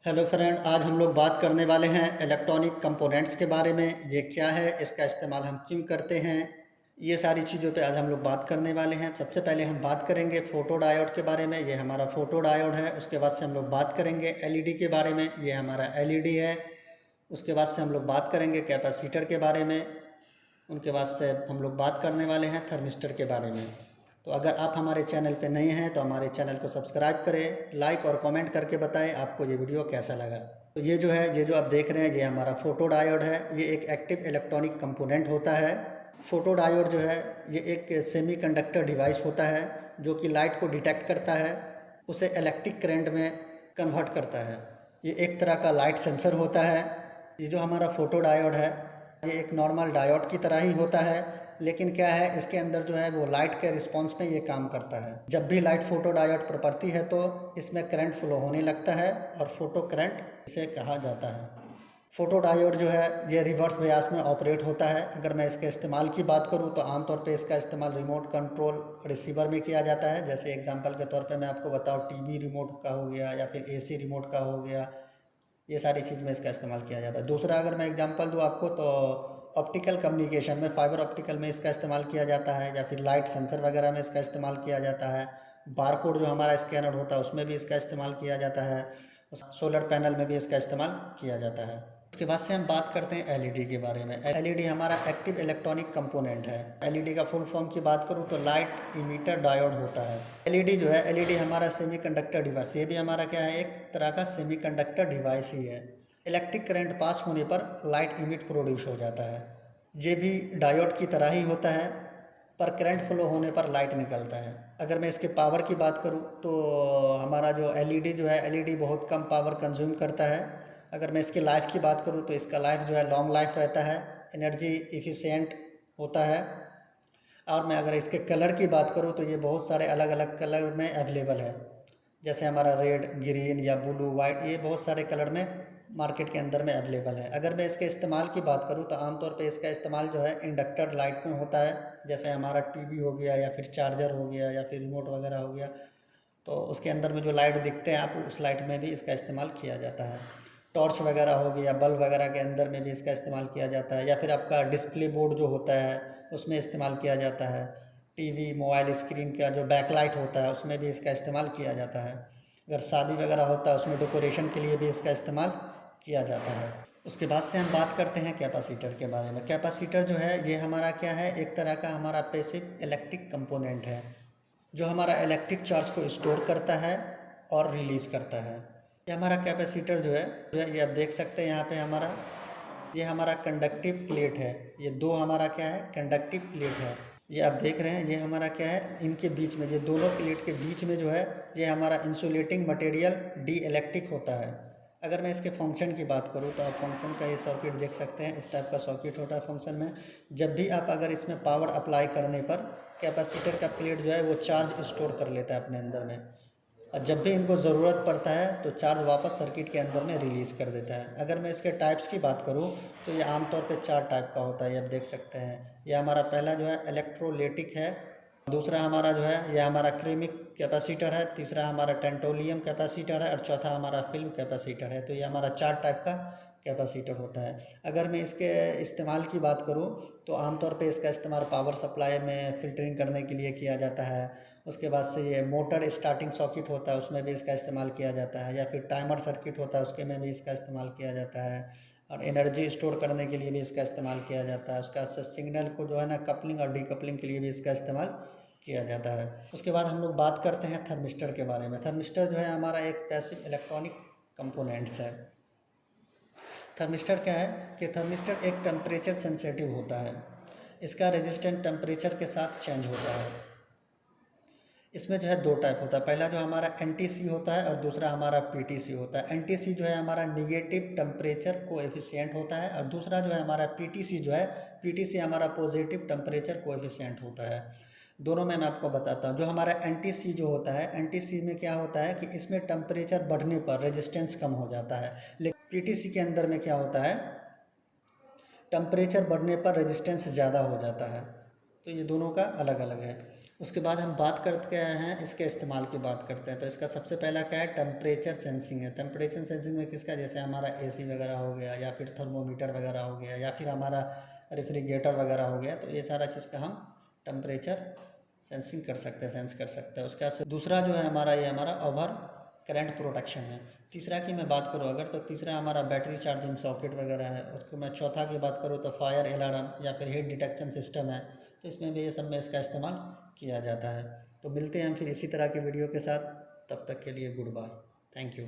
Hello friend, आज हम लोग बात करने वाले हैं इलेक्ट्रॉनिक कंपोनेंट्स के बारे में। ये क्या है, इसका इस्तेमाल हम क्यों करते हैं, ये सारी चीज़ों पे आज हम लोग बात करने वाले हैं। सबसे पहले हम बात करेंगे फोटो डायोड के बारे में। ये हमारा फोटो डायोड है। उसके बाद से हम लोग बात करेंगे एलईडी के बारे में। ये हमारा एलईडी है। उसके बाद से हम लोग बात करेंगे कैपेसिटर के बारे में। उनके बाद से हम लोग बात करने वाले हैं थर्मिस्टर के बारे में। तो अगर आप हमारे चैनल पे नए हैं तो हमारे चैनल को सब्सक्राइब करें, लाइक और कमेंट करके बताएं आपको ये वीडियो कैसा लगा। तो ये जो है, ये जो आप देख रहे हैं, ये हमारा फोटो डायोड है। ये एक एक्टिव इलेक्ट्रॉनिक कंपोनेंट होता है। फोटो डायोड जो है, ये एक सेमीकंडक्टर डिवाइस होता है जो कि लाइट को डिटेक्ट करता है, उसे इलेक्ट्रिक करंट में कन्वर्ट करता है। ये एक तरह का लाइट सेंसर होता है। ये जो हमारा फोटो डायोड है, ये एक नॉर्मल डायोड की तरह ही होता है, लेकिन क्या है, इसके अंदर जो है वो लाइट के रिस्पांस में ये काम करता है। जब भी लाइट फोटो डायोड पर पड़ती है तो इसमें करंट फ्लो होने लगता है और फोटो करंट इसे कहा जाता है। फोटो डायोड जो है ये रिवर्स बयास में ऑपरेट होता है। अगर मैं इसके इस्तेमाल की बात करूँ तो आमतौर पे इसका इस्तेमाल रिमोट कंट्रोल रिसीवर में किया जाता है। जैसे एग्जांपल के तौर पे मैं आपको बताऊँ, टीवी रिमोट का हो गया या फिर एसी रिमोट का हो गया, ये सारी चीज़ में इसका इस्तेमाल किया जाता है। दूसरा अगर मैं एग्जांपल दूँ आपको तो ऑप्टिकल कम्युनिकेशन में, फाइबर ऑप्टिकल में इसका इस्तेमाल किया जाता है, या फिर लाइट सेंसर वगैरह में इसका इस्तेमाल किया जाता है। बारकोड जो हमारा स्कैनर होता है उसमें भी इसका इस्तेमाल किया जाता है। सोलर पैनल में भी इसका इस्तेमाल किया जाता है। उसके बाद से हम बात करते हैं एलईडी के बारे में। एलईडी हमारा एक्टिव इलेक्ट्रॉनिक कंपोनेंट है। एलईडी का फुल फॉर्म की बात करूँ तो लाइट इमीटर डायोड होता है। एलईडी जो है, एलईडी हमारा सेमीकंडक्टर डिवाइस, ये भी हमारा क्या है, एक तरह का सेमीकंडक्टर डिवाइस ही है। इलेक्ट्रिक करंट पास होने पर लाइट इमिट प्रोड्यूस हो जाता है। ये भी डायोड की तरह ही होता है, पर करंट फ्लो होने पर लाइट निकलता है। अगर मैं इसके पावर की बात करूं तो हमारा जो एलईडी जो है, एलईडी बहुत कम पावर कंज्यूम करता है। अगर मैं इसकी लाइफ की बात करूं तो इसका लाइफ जो है लॉन्ग लाइफ रहता है, एनर्जी इफ़िशिएंट होता है। और मैं अगर इसके कलर की बात करूं तो ये बहुत सारे अलग अलग कलर में अवेलेबल है। जैसे हमारा रेड, ग्रीन या ब्लू, वाइट, ये बहुत सारे कलर में मार्केट के अंदर में अवेलेबल है। अगर मैं इसके इस्तेमाल की बात करूं तो आमतौर पे इसका इस्तेमाल जो है इंडक्टर लाइट में होता है। जैसे हमारा टीवी हो गया या फिर चार्जर हो गया या फिर रिमोट वगैरह हो गया, तो उसके अंदर में जो लाइट दिखते हैं आप, उस लाइट में भी इसका इस्तेमाल किया जाता है। टॉर्च वगैरह हो गया, बल्ब वगैरह के अंदर में भी इसका इस्तेमाल किया जाता है, या फिर आपका डिस्प्ले बोर्ड जो होता है उसमें इस्तेमाल किया जाता है। टीवी मोबाइल स्क्रीन का जो बैकलाइट होता है उसमें भी इसका इस्तेमाल किया जाता है। अगर शादी वगैरह होता है उसमें डेकोरेशन के लिए भी इसका इस्तेमाल किया जाता है। उसके बाद से हम बात करते हैं कैपेसिटर के बारे में। कैपेसिटर जो है, ये हमारा क्या है, एक तरह का हमारा पैसिव इलेक्ट्रिक कंपोनेंट है जो हमारा इलेक्ट्रिक चार्ज को स्टोर करता है और रिलीज़ करता है। ये हमारा कैपेसिटर जो है ये आप देख सकते हैं यहाँ पे हमारा, ये हमारा कंडक्टिव प्लेट है। ये दो हमारा क्या है, कंडक्टिव प्लेट है। ये आप देख रहे हैं, ये हमारा क्या है, इनके बीच में, ये दोनों प्लेट के बीच में जो है, ये हमारा इंसुलेटिंग मटेरियल डी इलेक्ट्रिक होता है। अगर मैं इसके फंक्शन की बात करूँ तो आप फंक्शन का ये सर्किट देख सकते हैं। इस टाइप का सर्किट होता है फंक्शन में। जब भी आप अगर इसमें पावर अप्लाई करने पर कैपेसिटर का प्लेट जो है वो चार्ज स्टोर कर लेता है अपने अंदर में, और जब भी इनको ज़रूरत पड़ता है तो चार्ज वापस सर्किट के अंदर में रिलीज़ कर देता है। अगर मैं इसके टाइप्स की बात करूँ तो ये आमतौर पे 4 टाइप का होता है। ये आप देख सकते हैं, ये हमारा पहला जो है इलेक्ट्रोलाइटिक है, दूसरा हमारा जो है ये हमारा क्रेमिक कैपेसिटर है, तीसरा हमारा टेंटोलियम कैपेसिटर है, और चौथा हमारा फिल्म कैपेसिटर है। तो ये हमारा 4 टाइप का कैपेसिटर होता है। अगर मैं इसके इस्तेमाल की बात करूँ तो आमतौर पे इसका इस्तेमाल पावर सप्लाई में फ़िल्टरिंग करने के लिए किया जाता है। उसके बाद से ये मोटर स्टार्टिंग सॉकेट होता है उसमें भी इसका इस्तेमाल किया जाता है, या फिर टाइमर सर्किट होता है उसके में भी इसका इस्तेमाल किया जाता है, और एनर्जी स्टोर करने के लिए भी इसका इस्तेमाल किया जाता है। उसका सिग्नल को जो है ना, कपलिंग और डीकपलिंग के लिए भी इसका इस्तेमाल किया जाता है। उसके बाद हम लोग बात करते हैं थर्मिस्टर के बारे में। थर्मिस्टर जो है हमारा एक पैसिव इलेक्ट्रॉनिक कंपोनेंट्स है। थर्मिस्टर क्या है कि थर्मिस्टर एक टेम्परेचर सेंसिटिव होता है। इसका रेजिस्टेंस टेम्परेचर के साथ चेंज होता है। इसमें जो है 2 टाइप होता है। पहला जो हमारा एनटीसी होता है और दूसरा हमारा पीटीसी होता है। एनटीसी जो है हमारा निगेटिव टेम्परेचर कोएफिशिएंट होता है, और दूसरा जो है हमारा पीटीसी जो है, पीटीसी हमारा पॉजिटिव टेम्परेचर कोएफिशिएंट होता है। दोनों में मैं आपको बताता हूँ। जो हमारा एनटीसी जो होता है, एनटीसी में क्या होता है कि इसमें टेम्परेचर बढ़ने पर रेजिस्टेंस कम हो जाता है, लेकिन पीटीसी के अंदर में क्या होता है, टेम्परेचर बढ़ने पर रेजिस्टेंस ज़्यादा हो जाता है। तो ये दोनों का अलग अलग है। उसके बाद हम बात करते हैं इसके इस्तेमाल की बात करते हैं। तो इसका सबसे पहला क्या है, टेम्परेचर सेंसिंग है। टेम्परेचर सेंसिंग में किसका, जैसे हमारा एसी वगैरह हो गया, या फिर थर्मोमीटर वगैरह हो गया, या फिर हमारा रेफ्रिजरेटर वगैरह हो गया, तो ये सारा चीज़ का हम टेम्परेचर सेंसिंग कर सकते हैं, सेंस कर सकते हैं। उसके बाद दूसरा जो है हमारा, ये हमारा ओवर करंट प्रोटेक्शन है। तीसरा की मैं बात करूँ अगर, तो तीसरा हमारा बैटरी चार्जिंग सॉकेट वगैरह है। उसको मैं चौथा की बात करूँ तो फायर अलार्म या फिर हीट डिटेक्शन सिस्टम है। तो इसमें भी, ये सब में इसका इस्तेमाल किया जाता है। तो मिलते हैं हम फिर इसी तरह की वीडियो के साथ, तब तक के लिए गुड बाय, थैंक यू।